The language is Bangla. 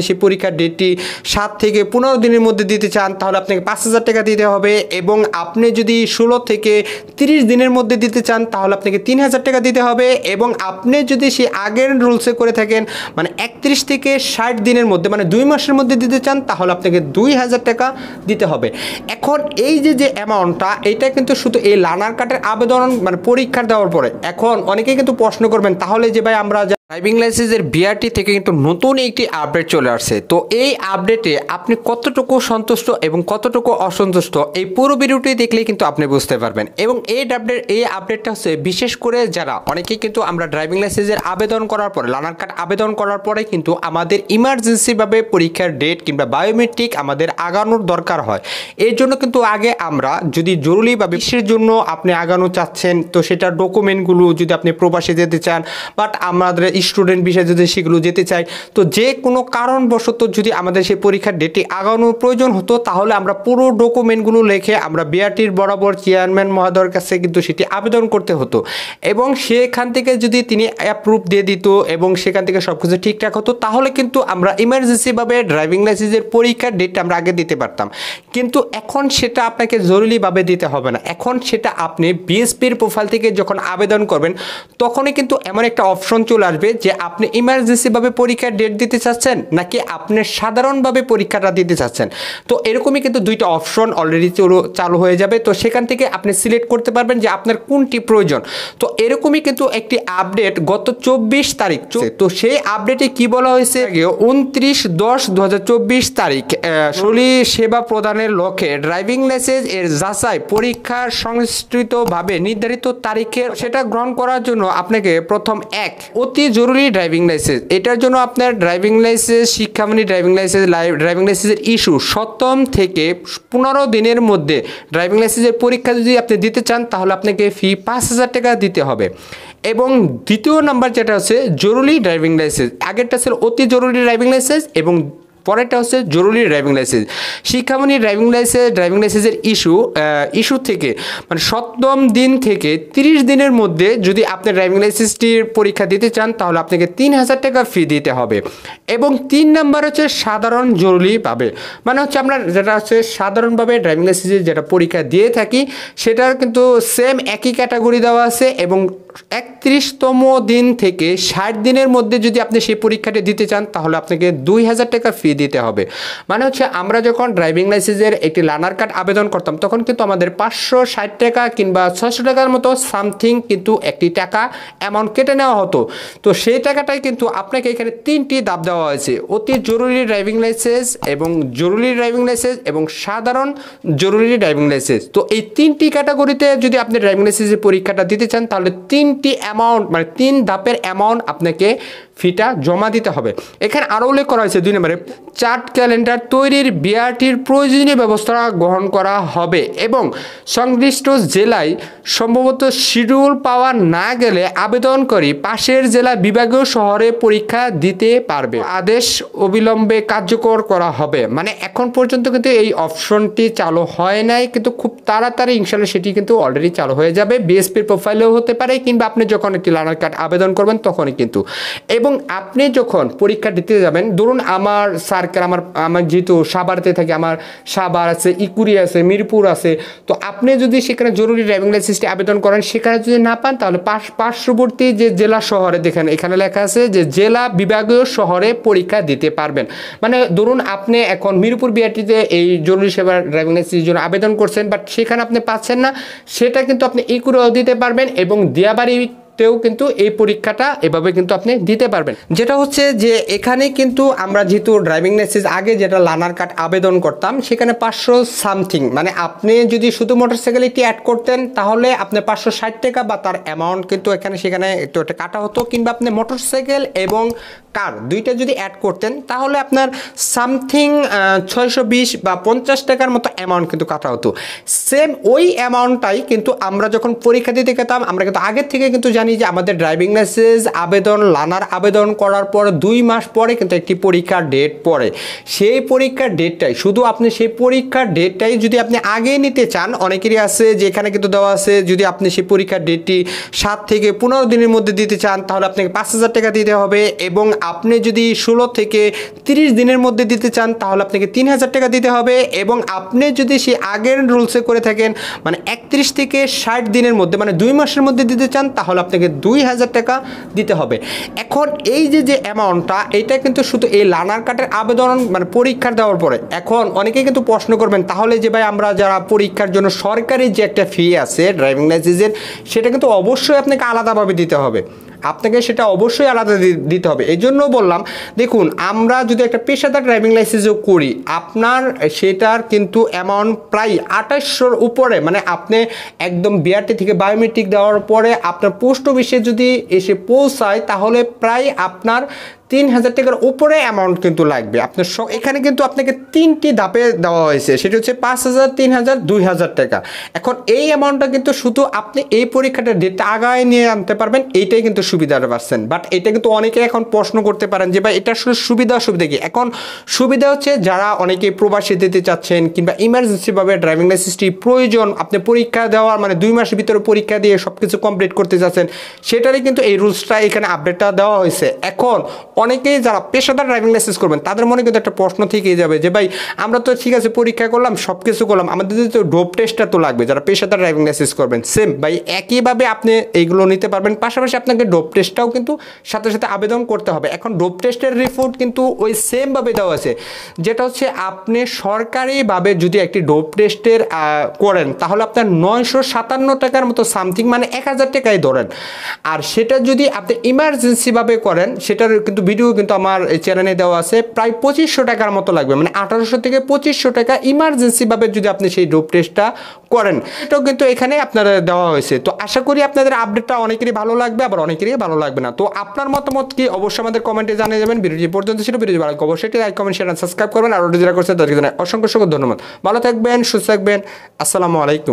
সেই পরীক্ষার ডেটটি 7 থেকে 15 দিনের মধ্যে দিতে চান তাহলে আপনাকে 5,000 টাকা দিতে হবে, এবং আপনি যদি 16 থেকে 30 দিনের মধ্যে দিতে চান তাহলে আপনাকে 3,000 টাকা দিতে হবে, এবং আপনি যদি সেই আগের রুলসে করে থাকেন মানে 31 থেকে 60 দিনের মধ্যে মানে 2 মাসের মধ্যে দিতে চান তাহলে আপনাকে 2,000 টাকা দিতে হবে। এখন এই যে অ্যামাউন্টটা এটা কিন্তু শুধু এই লার্নার কার্ডের আবেদন মানে পরীক্ষা দেওয়ার পরে। এখন অনেকেই কিন্তু প্রশ্ন করবেন তাহলে যে ভাই আমরা ড্রাইভিং লাইসেন্সের বিআরটি থেকে কিন্তু নতুন একটি আপডেট চলে আসছে, তো এই আপডেটে আপনি কতটুকু সন্তুষ্ট এবং কতটুকু অসন্তুষ্ট এই পুরো ভিডিওটি দেখলে কিন্তু আপনি বুঝতে পারবেন। এবং এই আপডেটটা হচ্ছে বিশেষ করে যারা অনেকেই কিন্তু আমরা ড্রাইভিং লাইসেন্সের আবেদন করার পরে লার্নার কার্ড আবেদন করার পরে কিন্তু আমাদের ইমার্জেন্সিভাবে পরীক্ষার ডেট কিংবা বায়োমেট্রিক আমাদের আগানোর দরকার হয়। এর জন্য কিন্তু আগে আমরা যদি জরুরিভাবে বিশ্বের জন্য আপনি আগানো চাচ্ছেন তো সেটার ডকুমেন্টগুলো যদি আপনি প্রবাসে যেতে চান বাট আমাদের স্টুডেন্ট বিষয়ে যদি সেগুলো যেতে চাই তো যে কোনো কারণবশত যদি আমাদের সেই পরীক্ষার ডেটটি আগানোর প্রয়োজন হতো তাহলে আমরা পুরো ডকুমেন্টগুলো লিখে আমরা বিআরটির বরাবর চেয়ারম্যান মহোদয়ের কাছে কিন্তু সেটি আবেদন করতে হতো, এবং সেখান থেকে যদি তিনি অ্যাপ্রুভ দিয়ে দিত এবং সেখান থেকে সব কিছু ঠিকঠাক হতো তাহলে কিন্তু আমরা ইমার্জেন্সিভাবে ড্রাইভিং লাইসেন্সের পরীক্ষার ডেটটা আমরা আগে দিতে পারতাম। কিন্তু এখন সেটা আপনাকে জরুরিভাবে দিতে হবে না, এখন সেটা আপনি বিএসপির প্রোফাইল থেকে যখন আবেদন করবেন তখনই কিন্তু এমন একটা অপশন চলে আসবে যে আপনি ইমার্জেন্সিভাবে পরীক্ষার ডেট দিতে চাচ্ছেন নাকি আপনি সাধারণভাবে পরীক্ষাটা দিতে চাচ্ছেন। তো এরকমই কিন্তু দুইটা অপশন অলরেডি চালু হয়ে যাবে, তো সেখান থেকে আপনি সিলেক্ট করতে পারবেন যে আপনার কোনটি প্রয়োজন। তো এরকমই কিন্তু একটি আপডেট গত 24 তারিখ, তো সেই আপডেটে কি বলা হয়েছে 29/10/2024 তারিখ সলি সেবা প্রদানের লক্ষ্যে ড্রাইভিং লাইসেন্স এর যাচাই পরীক্ষার সংশ্লিষ্টভাবে নির্ধারিত তারিখে সেটা গ্রহণ করার জন্য আপনাকে প্রথম অতি জরুরি ড্রাইভিং লাইসেন্স, এটার জন্য আপনার ড্রাইভিং লাইসেন্স শিক্ষামণি ড্রাইভিং লাইসেন্সের ইস্যু 7 থেকে 15 দিনের মধ্যে ড্রাইভিং লাইসেন্সের পরীক্ষা যদি আপনি দিতে চান তাহলে আপনাকে ফি 5,000 টাকা দিতে হবে। এবং দ্বিতীয় নাম্বার যেটা হচ্ছে জরুরি ড্রাইভিং লাইসেন্স, আগেরটা ছিল অতি জরুরি ড্রাইভিং লাইসেন্স এবং পরেরটা হচ্ছে জরুরি ড্রাইভিং লাইসেন্স। শিক্ষামণি ড্রাইভিং লাইসেন্সের ইস্যু থেকে মানে 7ম দিন থেকে 30 দিনের মধ্যে যদি আপনি ড্রাইভিং লাইসেন্সটির পরীক্ষা দিতে চান তাহলে আপনাকে 3,000 টাকা ফি দিতে হবে। এবং 3 নাম্বার হচ্ছে সাধারণ জরুরিভাবে, মানে হচ্ছে আমরা যেটা হচ্ছে সাধারণভাবে ড্রাইভিং লাইসেন্সের যেটা পরীক্ষা দিয়ে থাকি সেটার কিন্তু সেম একই ক্যাটাগরি দেওয়া আছে, এবং 31তম দিন থেকে 60 দিনের মধ্যে যদি আপনি সেই পরীক্ষাটি দিতে চান তাহলে আপনাকে 2,000 টাকা ফি দিতে হবে। মানে হচ্ছে আমরা যখন ড্রাইভিং লাইসেন্সের একটি লার্নার কার্ড আবেদন করতাম তখন কিন্তু আমাদের 560 টাকা কিংবা 600 টাকার মতো সামথিং কিন্তু একটি টাকা অ্যামাউন্ট কেটে নেওয়া হতো। তো সেই টাকাটাই কিন্তু আপনাকে এখানে 3টি ধাপ দেওয়া হয়েছে, অতি জরুরি ড্রাইভিং লাইসেন্স এবং জরুরি ড্রাইভিং লাইসেন্স এবং সাধারণ জরুরি ড্রাইভিং লাইসেন্স। তো এই 3টি ক্যাটাগরিতে যদি আপনি ড্রাইভিং লাইসেন্সের পরীক্ষাটা দিতে চান তাহলে 3টি অ্যামাউন্ট মানে 3 ধাপের অ্যামাউন্ট আপনাকে ফিটা জমা দিতে হবে। এখানে আরও উল্লেখ করা হয়েছে 2 নম্বরে চার্ট ক্যালেন্ডার তৈরির বিআরটির প্রয়োজনীয় ব্যবস্থা গ্রহণ করা হবে এবং সংশ্লিষ্ট জেলায় সম্ভবত শিডিউল পাওয়া না গেলে আবেদনকারী পাশের জেলা বিভাগীয় শহরে পরীক্ষা দিতে পারবে, আদেশ অবিলম্বে কার্যকর করা হবে। মানে এখন পর্যন্ত কিন্তু এই অপশনটি চালু হয় নাই, কিন্তু খুব তাড়াতাড়ি ইনশাআল্লাহ সেটি কিন্তু অলরেডি চালু হয়ে যাবে। বিএসপির প্রোফাইলেও হতে পারে কিংবা আপনি যখন একটি লার্নার কার্ড আবেদন করবেন তখনই কিন্তু। এবং আপনি যখন পরীক্ষা দিতে যাবেন, ধরুন আমার সার্কেল আমার যেহেতু সাভারতে থাকে, আমার সাভার আছে, ইকুরি আছে, মিরপুর আছে, তো আপনি যদি সেখানে জরুরি ড্রাইভিং লাইসেন্সটি আবেদন করেন সেখানে যদি না পান তাহলে পার্শ্ববর্তী যে জেলা শহরে দেখেন এখানে লেখা আছে যে জেলা বিভাগীয় শহরে পরীক্ষা দিতে পারবেন। মানে ধরুন আপনি এখন মিরপুর বিআরটিতে এই জরুরি সেবা ড্রাইভিং লাইসেন্সের জন্য আবেদন করছেন বাট সেখানে আপনি পাচ্ছেন না, সেটা কিন্তু আপনি ইকুরিও দিতে পারবেন এবং দিয়াবাড়ি তেও কিন্তু এই পরীক্ষাটা এভাবে কিন্তু আপনি দিতে পারবেন। যেটা হচ্ছে যে এখানে কিন্তু আমরা যেহেতু ড্রাইভিং লাইসেন্স আগে যেটা লার্নার কার্ড আবেদন করতাম সেখানে 500 সামথিং, মানে আপনি যদি শুধু মোটরসাইকেল একটি অ্যাড করতেন তাহলে আপনি 560 টাকা বা তার অ্যামাউন্ট কিন্তু সেখানে একটু একটা কাটা হতো, কিংবা আপনি মোটরসাইকেল এবং কার দুইটা যদি অ্যাড করতেন তাহলে আপনার সামথিং 620 বা 50 টাকার মতো অ্যামাউন্ট কিন্তু কাটা হতো। সেম ওই অ্যামাউন্টটাই কিন্তু আমরা যখন পরীক্ষা দিতে গেতাম আমরা কিন্তু আগের থেকে কিন্তু জানি যে আমাদের ড্রাইভিং লাইসেন্স আবেদন লানার আবেদন করার পর 2 মাস পরে কিন্তু একটি পরীক্ষার ডেট পড়ে। সেই পরীক্ষার ডেটটাই শুধু আপনি সেই পরীক্ষার ডেটটাই যদি আপনি আগে নিতে চান, অনেকেরই আছে যে এখানে কিন্তু দেওয়া আছে যদি আপনি সেই পরীক্ষার ডেটটি 7 থেকে 15 দিনের মধ্যে দিতে চান তাহলে আপনাকে 5,000 টাকা দিতে হবে, এবং আপনি যদি 16 থেকে 30 দিনের মধ্যে দিতে চান তাহলে আপনাকে 3,000 টাকা দিতে হবে, এবং আপনি যদি সেই আগের রুলসে করে থাকেন মানে 31 থেকে 60 দিনের মধ্যে মানে 2 মাসের মধ্যে দিতে চান তাহলে আপনাকে 2,000 টাকা দিতে হবে। এখন এই যে অ্যামাউন্টটা এটা কিন্তু শুধু এই লার্নার কার্ডের আবেদন মানে পরীক্ষার দেওয়ার পরে। এখন অনেকেই কিন্তু প্রশ্ন করবেন তাহলে যে ভাই আমরা যারা পরীক্ষার জন্য সরকারি যে একটা ফি আছে ড্রাইভিং লাইসেন্সের সেটা কিন্তু অবশ্যই আপনাকে আলাদাভাবে দিতে হবে, আপনাকে সেটা অবশ্যই আলাদা দিতে হবে। এই জন্য বললাম দেখুন আমরা যদি একটা পেশাদার ড্রাইভিং লাইসেন্সও করি আপনার সেটার কিন্তু অ্যামাউন্ট প্রায় 2800-র উপরে, মানে আপনি একদম বিআরটি থেকে বায়োমেট্রিক দেওয়ার পরে আপনার পোস্ট অফিসে যদি এসে পৌঁছায় তাহলে প্রায় আপনার 3,000 টাকার উপরে অ্যামাউন্ট কিন্তু লাগবে। আপনার এখানে কিন্তু আপনাকে 3টি ধাপে দেওয়া হয়েছে, সেটা হচ্ছে 5,000, 3,000, 2,000 টাকা। এখন এই অ্যামাউন্টটা কিন্তু শুধু আপনি এই পরীক্ষাটার ডেটটা আগায় নিয়ে আনতে পারবেন, এইটাই কিন্তু সুবিধাটা পাচ্ছেন। বাট এটা কিন্তু অনেকে এখন প্রশ্ন করতে পারেন যে ভাই এটা আসলে সুবিধা অসুবিধা কি। এখন সুবিধা হচ্ছে যারা অনেকে প্রবাসী দিতে চাচ্ছেন কিংবা ইমার্জেন্সিভাবে ড্রাইভিং লাইসেন্সটি প্রয়োজন, আপনি পরীক্ষা দেওয়ার মানে 2 মাসের ভিতরে পরীক্ষা দিয়ে সব কিছু কমপ্লিট করতে চাচ্ছেন, সেটারই কিন্তু এই রুলসটা এখানে আপডেটটা দেওয়া হয়েছে। এখন অনেকেই যারা পেশাদার ড্রাইভিং লাইসেন্স করবেন তাদের মনে কিন্তু একটা প্রশ্ন থেকেই যাবে যে ভাই আমরা তো ঠিক আছে পরীক্ষা করলাম সব কিছু করলাম, আমাদের তো ডোপ টেস্টটা তো লাগবে। যারা পেশাদার ড্রাইভিং লাইসেন্স করবেন সেম ভাই একইভাবে আপনি এইগুলো নিতে পারবেন, পাশাপাশি আপনাকে ডোপ টেস্টটাও কিন্তু সাথে সাথে আবেদন করতে হবে। এখন ডোপ টেস্টের রিপোর্ট কিন্তু ওই সেমভাবে দেওয়া আছে, যেটা হচ্ছে আপনি সরকারিভাবে যদি একটি ডোপ টেস্টের করেন তাহলে আপনার 957 টাকার মতো সামথিং মানে 1,000 টাকাই ধরেন। আর সেটা যদি আপনি ইমার্জেন্সিভাবে করেন সেটার কিন্তু ভিডিও কিন্তু আমার চ্যানেলে দেওয়া আছে, প্রায় 2,500 টাকার মতো লাগবে, মানে 1,800 থেকে 2,500 টাকা ইমার্জেন্সিভাবে যদি আপনি সেই ডোপ টেস্টটা করেন। এটাও কিন্তু এখানে আপনাদের দেওয়া হয়েছে। তো আশা করি আপনাদের আপডেটটা অনেকেরই ভালো লাগবে, আবার অনেকেরই ভালো লাগবে না। তো আপনার মতামত কি অবশ্যই আমাদের কমেন্টে জানিয়ে যাবেন। ভিডিও পর্যন্ত ছিল, ভিডিও ভালো লাগবে অবশ্যই লাইক কমেন্ট শেয়ার সাবস্ক্রাইব করবেন, আর যারা করছেন তাদেরকে জানাই অসংখ্য ধন্যবাদ। ভালো থাকবেন, সুস্থ থাকবেন, আসসালামু আলাইকুম।